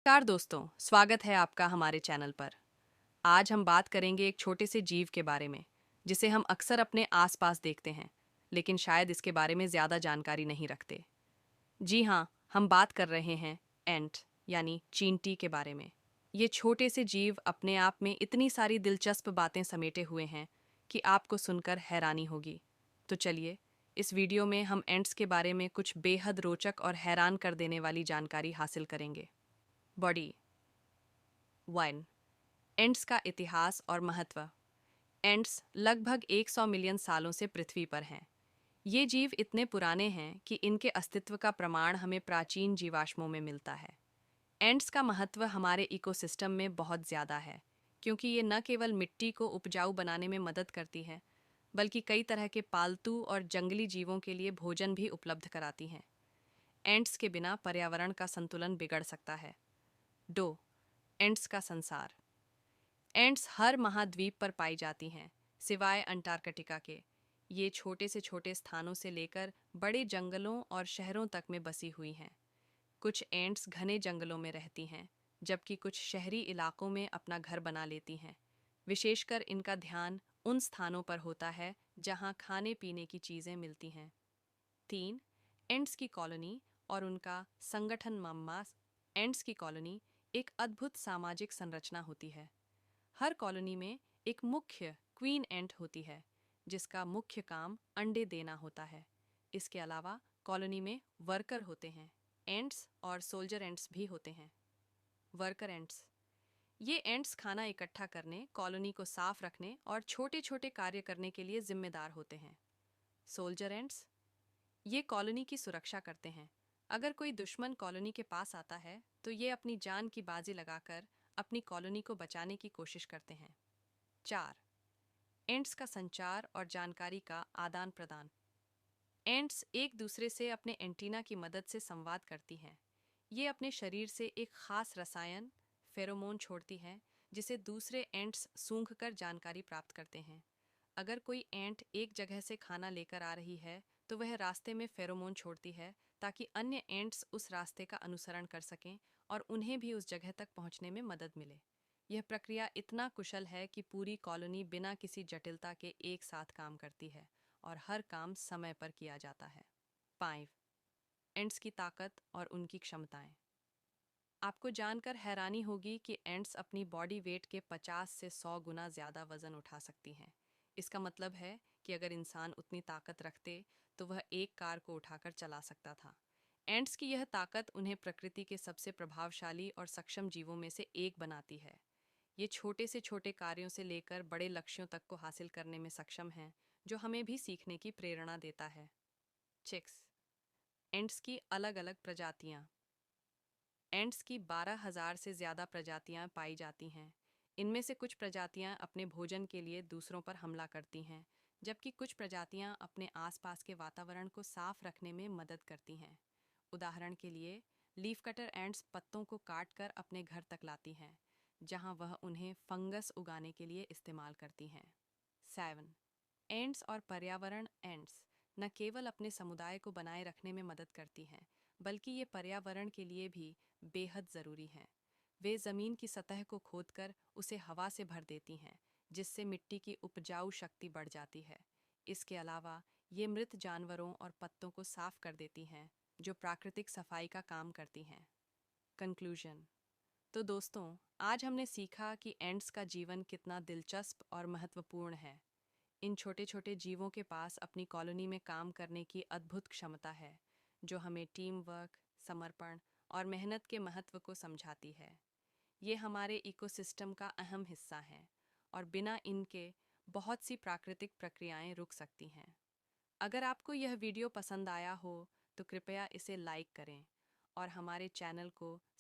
नमस्कार दोस्तों, स्वागत है आपका हमारे चैनल पर। आज हम बात करेंगे एक छोटे से जीव के बारे में, जिसे हम अक्सर अपने आसपास देखते हैं, लेकिन शायद इसके बारे में ज़्यादा जानकारी नहीं रखते। जी हाँ, हम बात कर रहे हैं एंट यानी चींटी के बारे में। ये छोटे से जीव अपने आप में इतनी सारी दिलचस्प बातें समेटे हुए हैं कि आपको सुनकर हैरानी होगी। तो चलिए, इस वीडियो में हम एंट्स के बारे में कुछ बेहद रोचक और हैरान कर देने वाली जानकारी हासिल करेंगे। बॉडी 1। एंट्स का इतिहास और महत्व। एंट्स लगभग 100 मिलियन सालों से पृथ्वी पर हैं। ये जीव इतने पुराने हैं कि इनके अस्तित्व का प्रमाण हमें प्राचीन जीवाश्मों में मिलता है। एंट्स का महत्व हमारे इकोसिस्टम में बहुत ज़्यादा है, क्योंकि ये न केवल मिट्टी को उपजाऊ बनाने में मदद करती है, बल्कि कई तरह के पालतू और जंगली जीवों के लिए भोजन भी उपलब्ध कराती हैं। एंट्स के बिना पर्यावरण का संतुलन बिगड़ सकता है। 2। एंट्स का संसार। एंट्स हर महाद्वीप पर पाई जाती हैं, सिवाय अंटार्कटिका के। ये छोटे से छोटे स्थानों से लेकर बड़े जंगलों और शहरों तक में बसी हुई हैं। कुछ एंट्स घने जंगलों में रहती हैं, जबकि कुछ शहरी इलाकों में अपना घर बना लेती हैं। विशेषकर इनका ध्यान उन स्थानों पर होता है जहां खाने पीने की चीज़ें मिलती हैं। 3। एंट्स की कॉलोनी और उनका संगठन मम्मा। एंट्स की कॉलोनी एक अद्भुत सामाजिक संरचना होती है। हर कॉलोनी में एक मुख्य क्वीन एंट होती है, जिसका मुख्य काम अंडे देना होता है। इसके अलावा कॉलोनी में वर्कर होते हैं, एंट्स और सोल्जर एंट्स भी होते हैं। वर्कर एंट्स ये एंट्स खाना इकट्ठा करने, कॉलोनी को साफ रखने और छोटे छोटे कार्य करने के लिए जिम्मेदार होते हैं। सोल्जर एंट्स ये कॉलोनी की सुरक्षा करते हैं। अगर कोई दुश्मन कॉलोनी के पास आता है, तो ये अपनी जान की बाजी लगाकर अपनी कॉलोनी को बचाने की कोशिश करते हैं। 4। एंट्स का संचार और जानकारी का आदान प्रदान। एंट्स एक दूसरे से अपने एंटीना की मदद से संवाद करती हैं। ये अपने शरीर से एक खास रसायन फेरोमोन छोड़ती हैं, जिसे दूसरे एंट्स सूंघकर जानकारी प्राप्त करते हैं। अगर कोई एंट एक जगह से खाना लेकर आ रही है, तो वह रास्ते में फेरोमोन छोड़ती है, ताकि अन्य एंट्स उस रास्ते का अनुसरण कर सकें और उन्हें भी उस जगह तक पहुंचने में मदद मिले। यह प्रक्रिया इतना कुशल है कि पूरी कॉलोनी बिना किसी जटिलता के एक साथ काम करती है और हर काम समय पर किया जाता है। 5। एंट्स की ताकत और उनकी क्षमताएं। आपको जानकर हैरानी होगी कि एंट्स अपनी बॉडी वेट के 50 से 100 गुना ज़्यादा वजन उठा सकती हैं। इसका मतलब है कि अगर इंसान उतनी ताकत रखते, तो वह एक कार को उठाकर चला सकता था। एंट्स की यह ताकत उन्हें प्रकृति के सबसे प्रभावशाली और सक्षम जीवों में से एक बनाती है। ये छोटे से छोटे कार्यों से लेकर बड़े लक्ष्यों तक को हासिल करने में सक्षम हैं, जो हमें भी सीखने की प्रेरणा देता है। चिक्स। एंट्स की अलग अलग प्रजातियां। एंट्स की 12,000 से ज़्यादा प्रजातियां पाई जाती हैं। इनमें से कुछ प्रजातियां अपने भोजन के लिए दूसरों पर हमला करती हैं, जबकि कुछ प्रजातियां अपने आसपास के वातावरण को साफ रखने में मदद करती हैं। उदाहरण के लिए, लीफ कटर एंट्स पत्तों को काट कर अपने घर तक लाती हैं, जहां वह उन्हें फंगस उगाने के लिए इस्तेमाल करती हैं। 7। एंट्स और पर्यावरण। एंट्स न केवल अपने समुदाय को बनाए रखने में मदद करती हैं, बल्कि ये पर्यावरण के लिए भी बेहद ज़रूरी हैं। वे ज़मीन की सतह को खोदकर उसे हवा से भर देती हैं, जिससे मिट्टी की उपजाऊ शक्ति बढ़ जाती है। इसके अलावा ये मृत जानवरों और पत्तों को साफ कर देती हैं, जो प्राकृतिक सफाई का काम करती हैं। कंक्लूजन। तो दोस्तों, आज हमने सीखा कि एंट्स का जीवन कितना दिलचस्प और महत्वपूर्ण है। इन छोटे छोटे जीवों के पास अपनी कॉलोनी में काम करने की अद्भुत क्षमता है, जो हमें टीम वर्क, समर्पण और मेहनत के महत्व को समझाती है। ये हमारे इकोसिस्टम का अहम हिस्सा हैं और बिना इनके बहुत सी प्राकृतिक प्रक्रियाएं रुक सकती हैं। अगर आपको यह वीडियो पसंद आया हो, तो कृपया इसे लाइक करें और हमारे चैनल को